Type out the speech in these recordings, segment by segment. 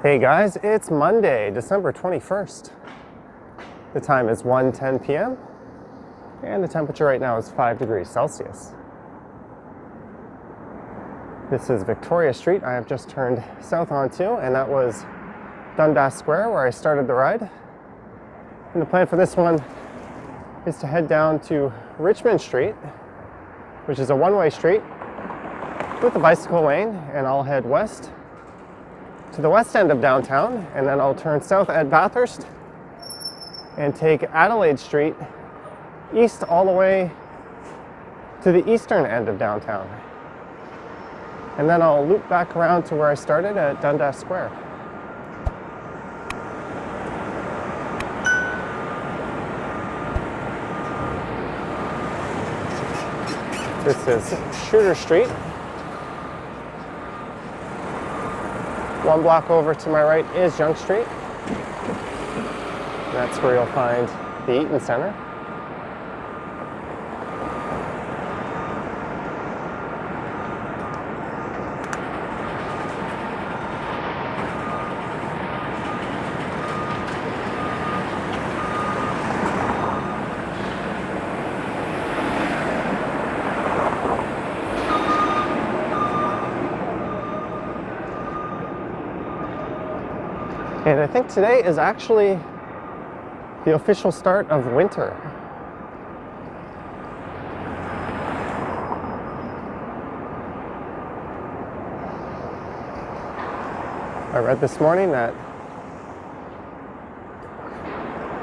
Hey guys, it's Monday, December 21st. The time is 1:10 p.m. and the temperature right now is 5 degrees Celsius. This is Victoria Street I have just turned south onto, and that was Dundas Square where I started the ride. And the plan for this one is to head down to Richmond Street, which is a one-way street with a bicycle lane, and I'll head west to the west end of downtown, and then I'll turn south at Bathurst and take Adelaide Street east all the way to the eastern end of downtown. And then I'll loop back around to where I started at Dundas Square. This is Shooter Street. One block over to my right is Yonge Street. That's where you'll find the Eaton Center. And I think today is actually the official start of winter. I read this morning that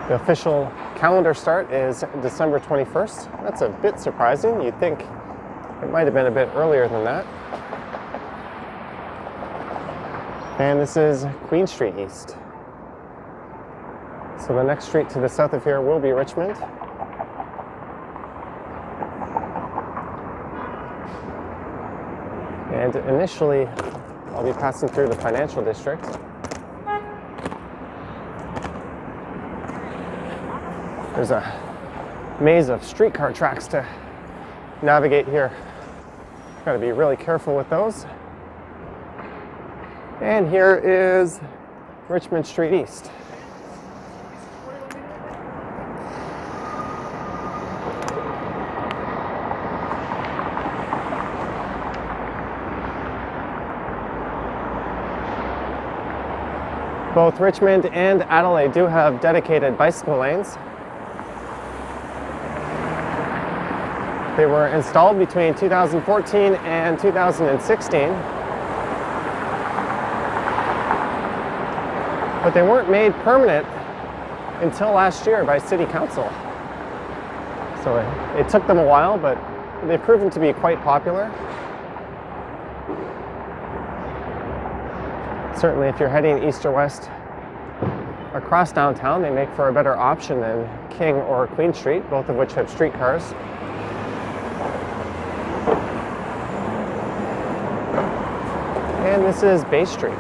the official calendar start is December 21st. That's a bit surprising. You'd think it might have been a bit earlier than that. And this is Queen Street East. So the next street to the south of here will be Richmond. And initially, I'll be passing through the financial district. There's a maze of streetcar tracks to navigate here. Got to be really careful with those. And here is Richmond Street East. Both Richmond and Adelaide do have dedicated bicycle lanes. They were installed between 2014 and 2016. But they weren't made permanent until last year by City Council. So it took them a while, but they've proven to be quite popular. Certainly if you're heading east or west across downtown, they make for a better option than King or Queen Street, both of which have streetcars. And this is Bay Street.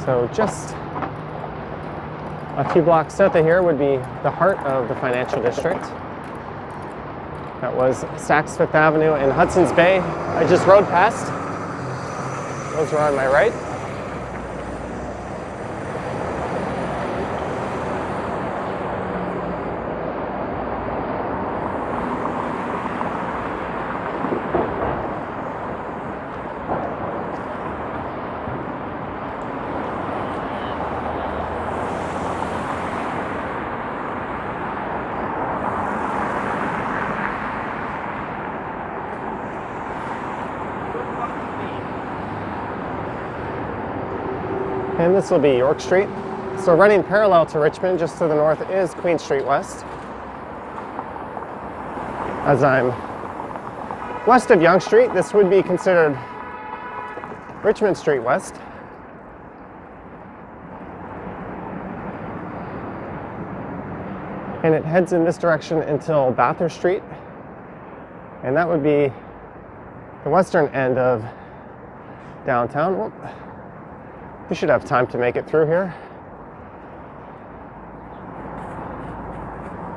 So just a few blocks south of here would be the heart of the financial district. That was Saks Fifth Avenue and Hudson's Bay. I just rode past. Those are on my right. And this will be York Street. So running parallel to Richmond, just to the north, is Queen Street West. As I'm west of Yonge Street, this would be considered Richmond Street West. And it heads in this direction until Bathurst Street. And that would be the western end of downtown. We should have time to make it through here.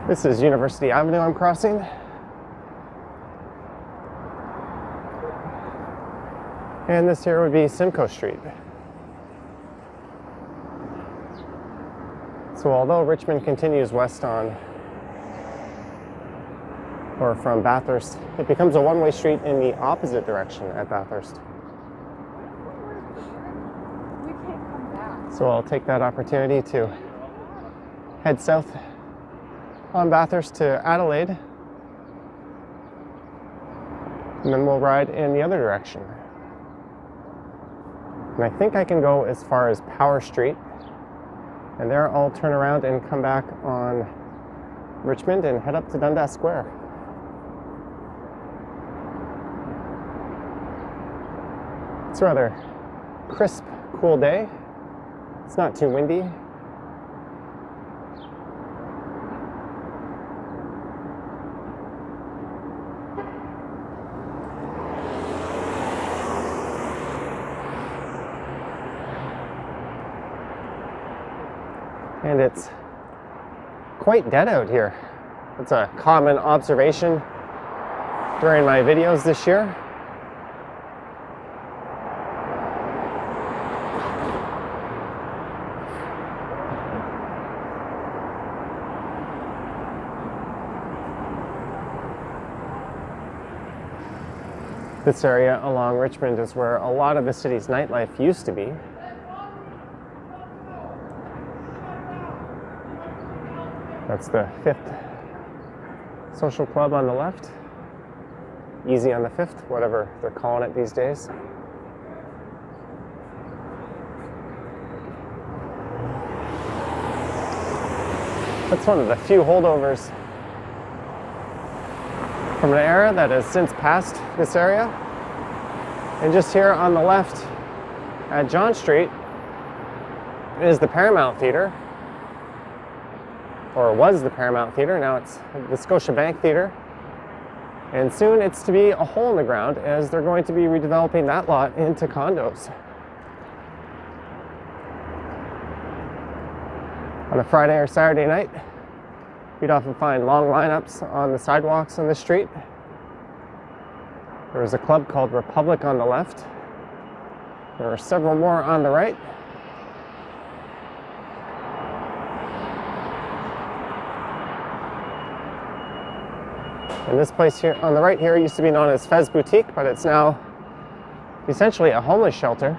This is University Avenue I'm crossing. And this here would be Simcoe Street. So although Richmond continues west on, or from Bathurst, it becomes a one-way street in the opposite direction at Bathurst. We can't come back. So I'll take that opportunity to head south on Bathurst to Adelaide, and then we'll ride in the other direction. And I think I can go as far as Power Street, and there I'll turn around and come back on Richmond and head up to Dundas Square. It's a rather crisp, cool day. It's not too windy. And it's quite dead out here. It's a common observation during my videos this year. This area along Richmond is where a lot of the city's nightlife used to be. That's the 5th Social Club on the left. Easy on the 5th, whatever they're calling it these days. That's one of the few holdovers from an era that has since passed this area. And just here on the left at John Street is the Paramount Theatre. Or was the Paramount Theatre, now it's the Scotiabank Theatre. And soon it's to be a hole in the ground as they're going to be redeveloping that lot into condos. On a Friday or Saturday night, you'd often find long lineups on the sidewalks on the street. There was a club called Republic on the left. There are several more on the right. And this place here on the right here used to be known as Fez Boutique, but it's now essentially a homeless shelter.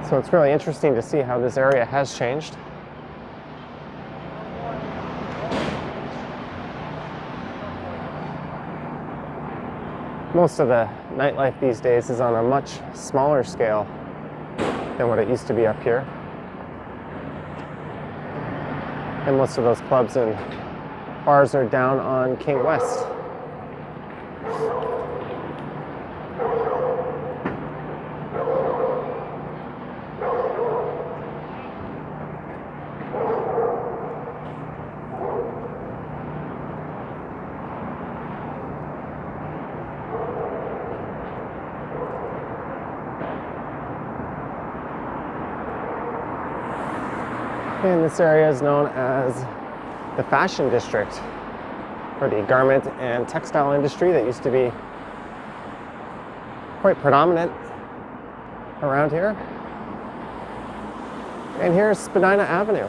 So it's really interesting to see how this area has changed. Most of the nightlife these days is on a much smaller scale than what it used to be up here. And most of those clubs and bars are down on King West. And this area is known as the Fashion District, or the garment and textile industry that used to be quite predominant around here. And here's Spadina Avenue.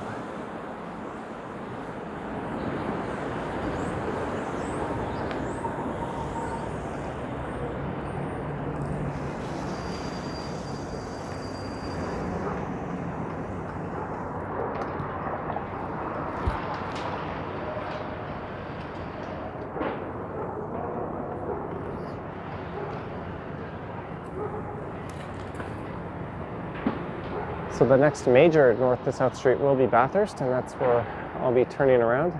So the next major north to south street will be Bathurst, and that's where I'll be turning around.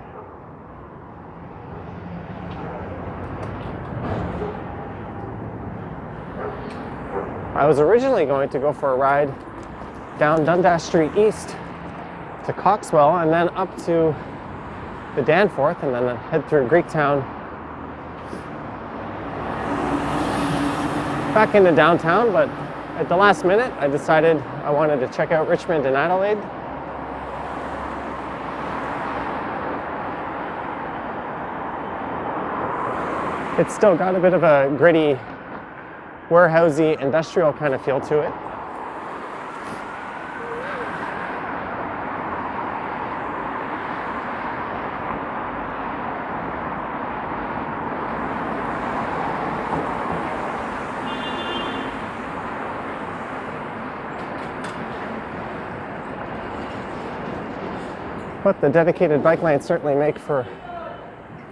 I was originally going to go for a ride down Dundas Street East to Coxwell and then up to the Danforth and then head through Greektown back into downtown, but at the last minute, I decided I wanted to check out Richmond and Adelaide. It's still got a bit of a gritty, warehousey, industrial kind of feel to it. But the dedicated bike lanes certainly make for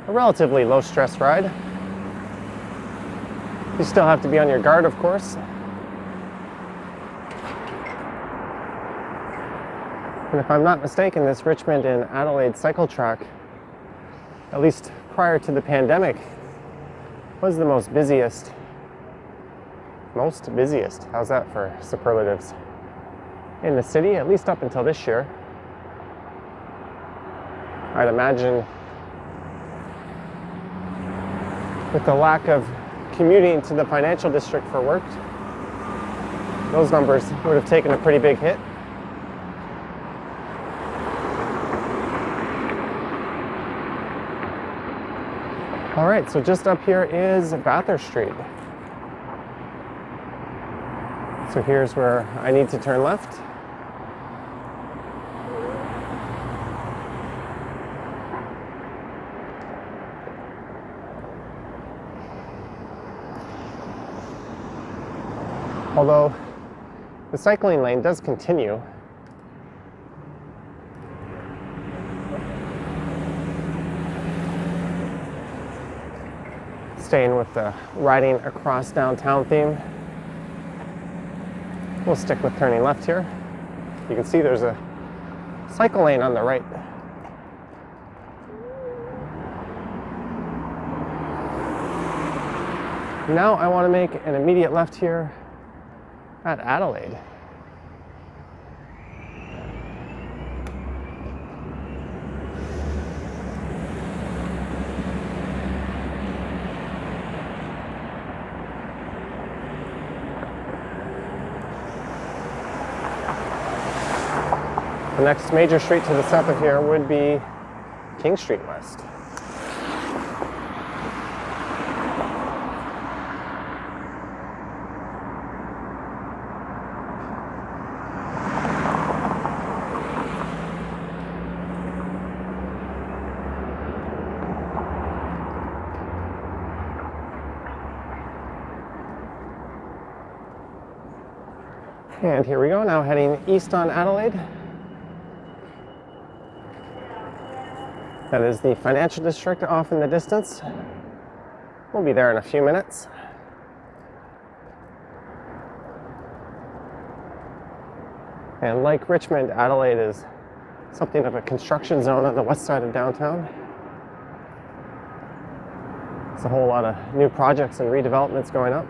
a relatively low stress ride. You still have to be on your guard, of course. And if I'm not mistaken, this Richmond and Adelaide cycle track, at least prior to the pandemic, was the most busiest. How's that for superlatives? In the city, at least up until this year. I'd imagine with the lack of commuting to the financial district for work, those numbers would have taken a pretty big hit. All right, so just up here is Bathurst Street. So here's where I need to turn left. Although the cycling lane does continue. Staying with the riding across downtown theme, we'll stick with turning left here. You can see there's a cycle lane on the right. Now I want to make an immediate left here at Adelaide. The next major street to the south of here would be King Street West. And here we go, now heading east on Adelaide. That is the financial district off in the distance. We'll be there in a few minutes. And like Richmond, Adelaide is something of a construction zone on the west side of downtown. There's a whole lot of new projects and redevelopments going up.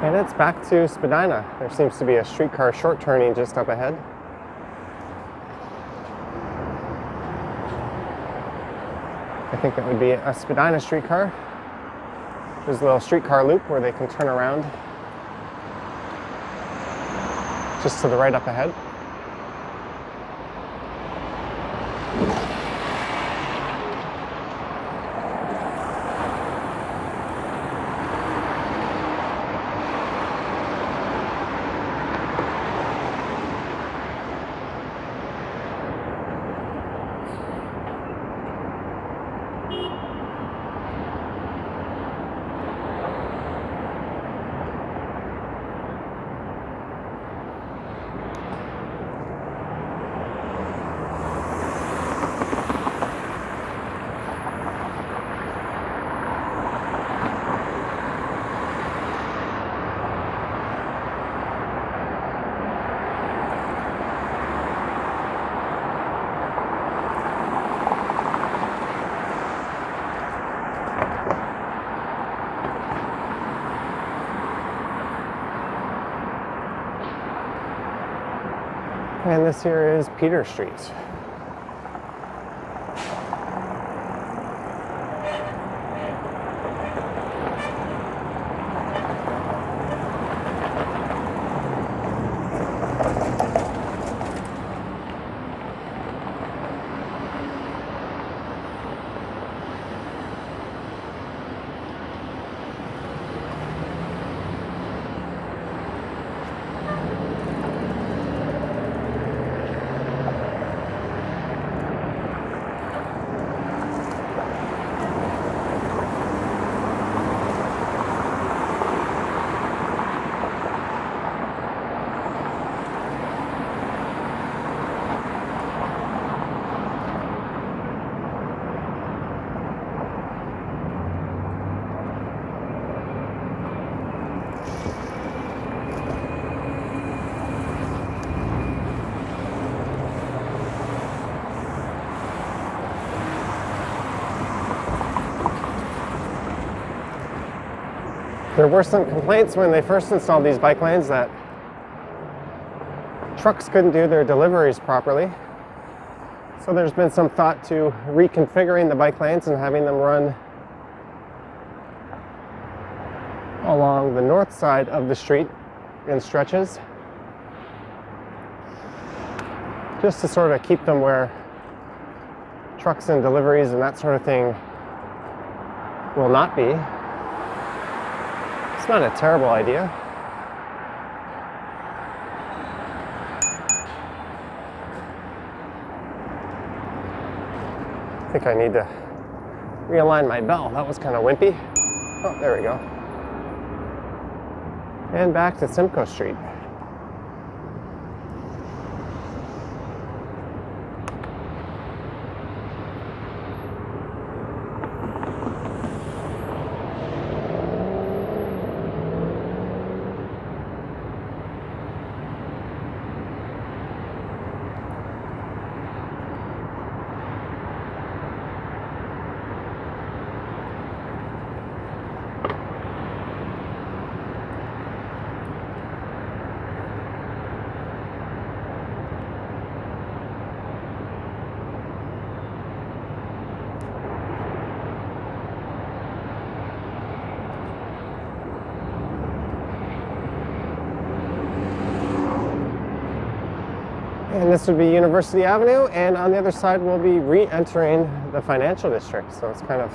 And it's back to Spadina. There seems to be a streetcar short turning just up ahead. I think that would be a Spadina streetcar. There's a little streetcar loop where they can turn around just to the right up ahead. And this here is Peter Street. There were some complaints when they first installed these bike lanes that trucks couldn't do their deliveries properly. So there's been some thought to reconfiguring the bike lanes and having them run along the north side of the street in stretches, just to sort of keep them where trucks and deliveries and that sort of thing will not be. It's not a terrible idea. I think I need to realign my bell. That was kind of wimpy. Oh, there we go. And back to Simcoe Street. And this would be University Avenue, and on the other side we'll be re-entering the financial district. So it's kind of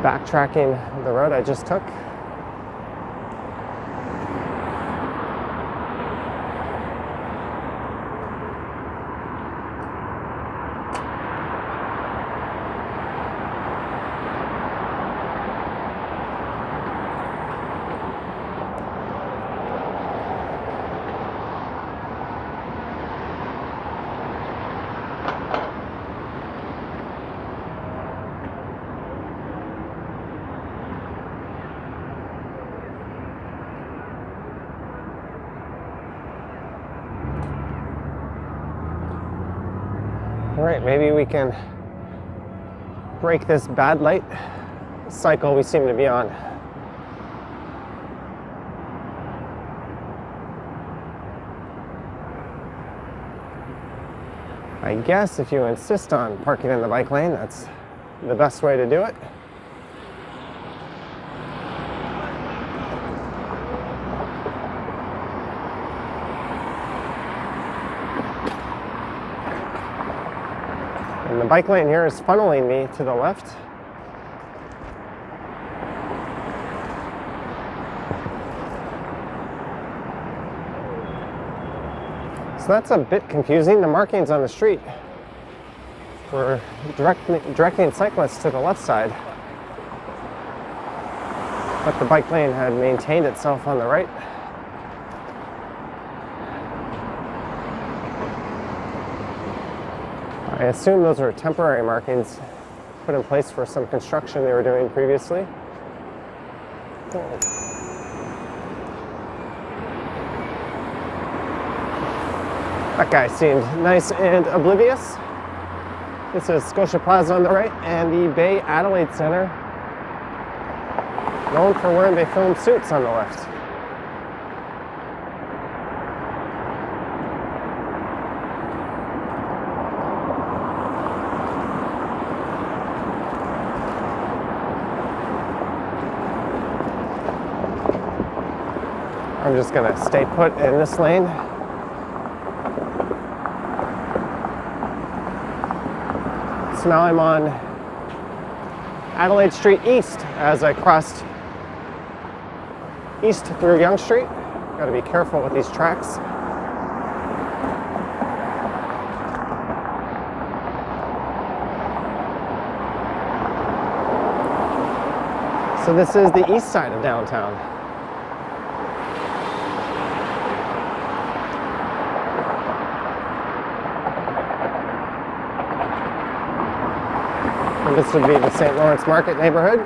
backtracking the road I just took. All right, maybe we can break this bad light cycle we seem to be on. I guess if you insist on parking in the bike lane, that's the best way to do it. And the bike lane here is funneling me to the left. So that's a bit confusing. The markings on the street were directing cyclists to the left side, but the bike lane had maintained itself on the right. I assume those are temporary markings put in place for some construction they were doing previously. That guy seemed nice and oblivious. This is Scotia Plaza on the right and the Bay Adelaide Centre, known for where they film suits, on the left. I'm just gonna stay put in this lane. So now I'm on Adelaide Street East as I crossed east through Yonge Street. Gotta be careful with these tracks. So this is the east side of downtown. And this would be the St. Lawrence Market neighborhood.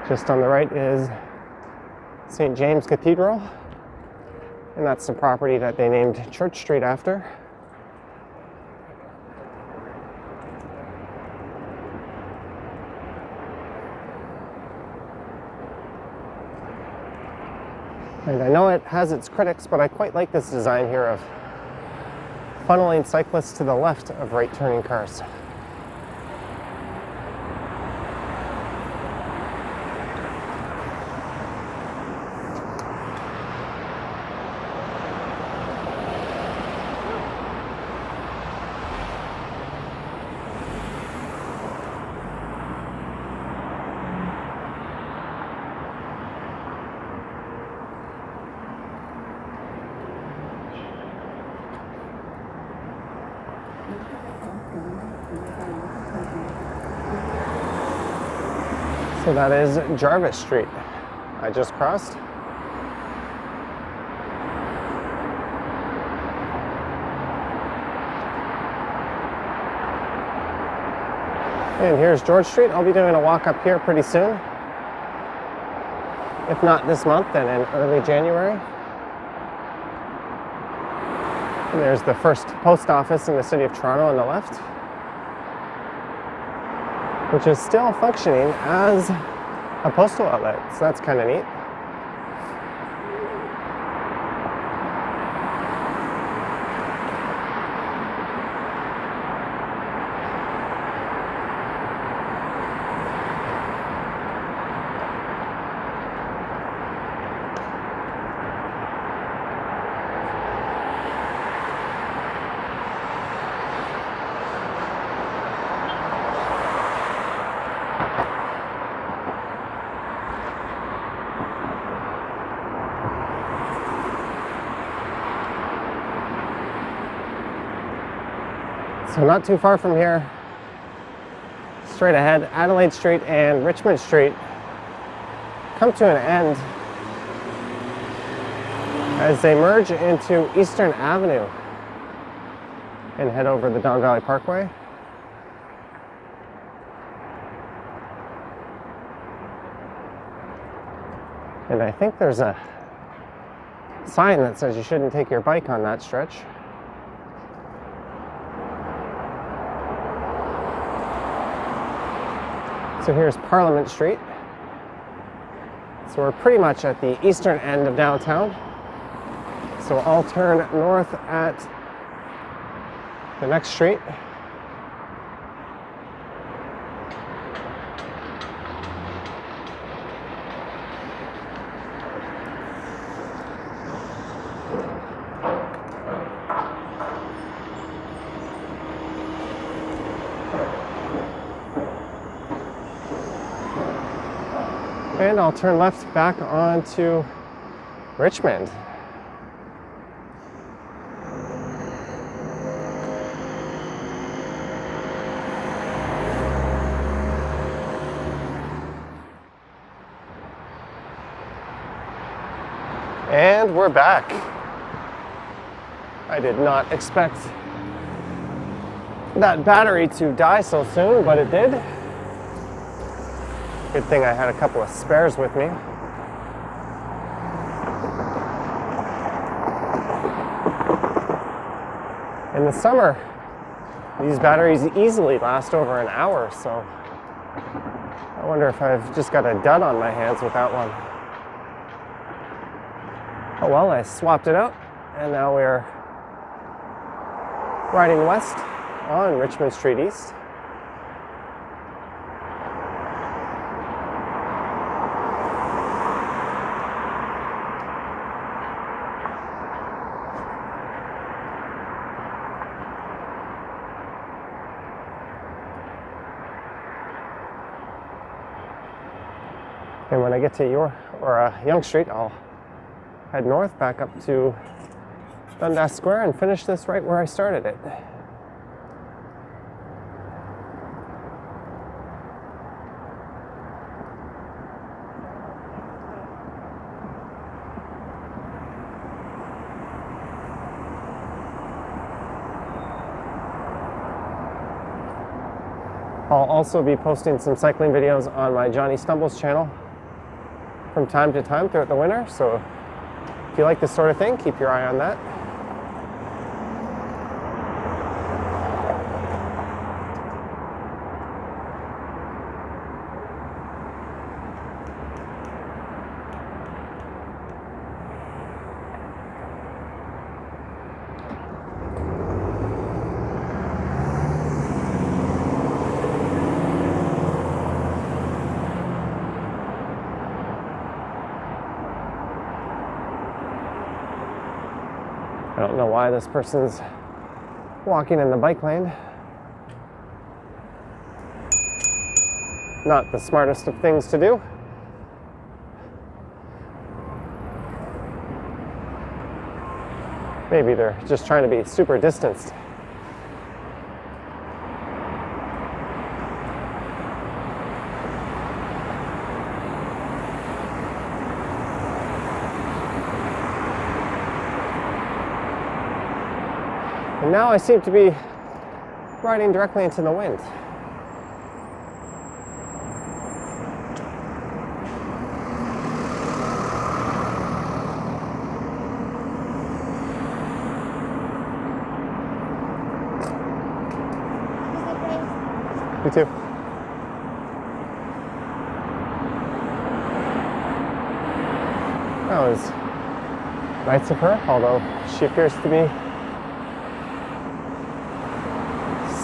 Just on the right is St. James Cathedral, and that's the property that they named Church Street after. And I know it has its critics, but I quite like this design here of funneling cyclists to the left of right-turning cars. So that is Jarvis Street I just crossed. And here's George Street. I'll be doing a walk up here pretty soon. If not this month, then in early January. And there's the first post office in the city of Toronto on the left, which is still functioning as a postal outlet, so that's kind of neat. So not too far from here, straight ahead, Adelaide Street and Richmond Street come to an end as they merge into Eastern Avenue and head over the Don Valley Parkway. And I think there's a sign that says you shouldn't take your bike on that stretch. So here's Parliament Street. So we're pretty much at the eastern end of downtown. So I'll turn north at the next street. And I'll turn left back onto Richmond. And we're back. I did not expect that battery to die so soon, but it did. Good thing I had a couple of spares with me. In the summer, these batteries easily last over an hour, so I wonder if I've just got a dud on my hands with that one. Oh well, I swapped it out, and now we're riding west on Richmond Street East. And when I get to Yonge Street, I'll head north back up to Dundas Square and finish this right where I started it. I'll also be posting some cycling videos on my Johnny Stumbles channel from time to time throughout the winter, so if you like this sort of thing, keep your eye on that. I don't know why this person's walking in the bike lane. Not the smartest of things to do. Maybe they're just trying to be super distanced. And now I seem to be riding directly into the wind. You too. That was nice of her, although she appears to be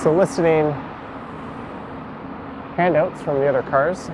soliciting handouts from the other cars.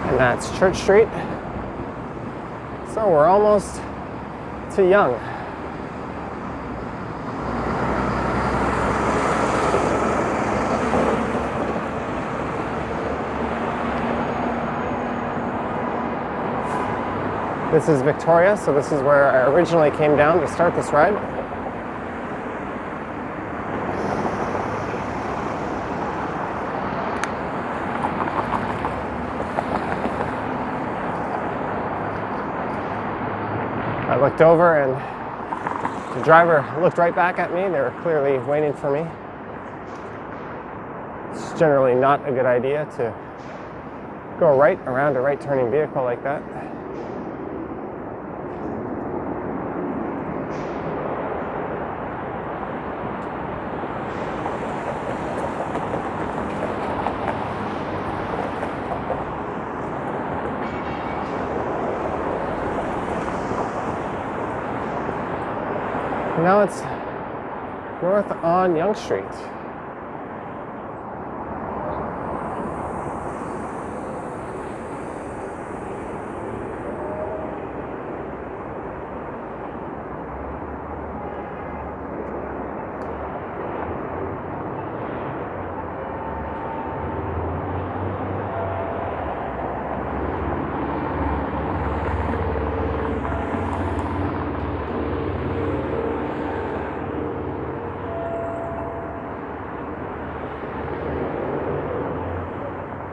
And that's Church Street. So we're almost to Yonge. This is Victoria, so this is where I originally came down to start this ride. I looked over and the driver looked right back at me. They were clearly waiting for me. It's generally not a good idea to go right around a right-turning vehicle like that. Now it's north on Yonge Street.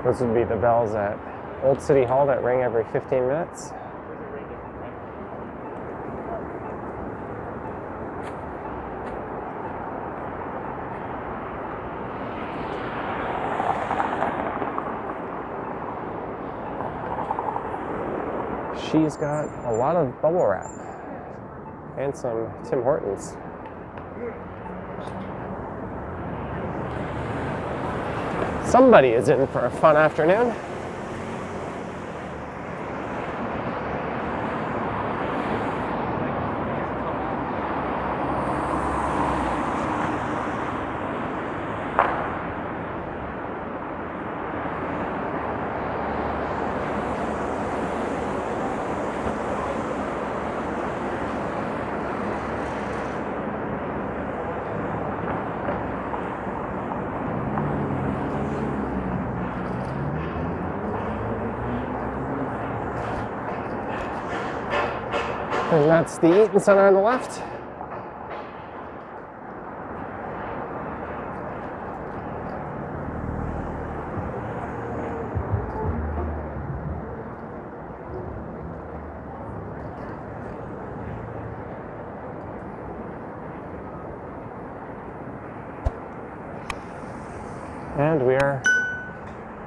Those would be the bells at Old City Hall that rang every 15 minutes. She's got a lot of bubble wrap and some Tim Hortons. Somebody is in for a fun afternoon. And that's the Eaton Center on the left. And we are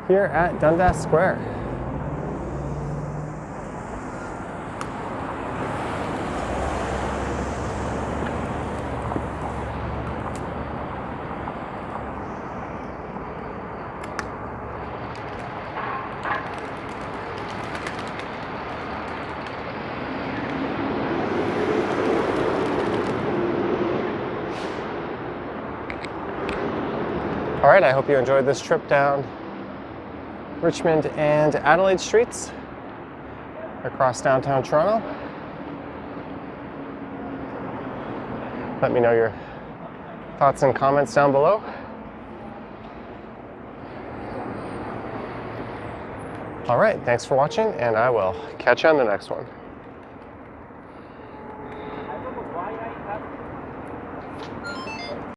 here at Dundas Square. All right, I hope you enjoyed this trip down Richmond and Adelaide streets across downtown Toronto. Let me know your thoughts and comments down below. All right, thanks for watching, and I will catch you on the next one.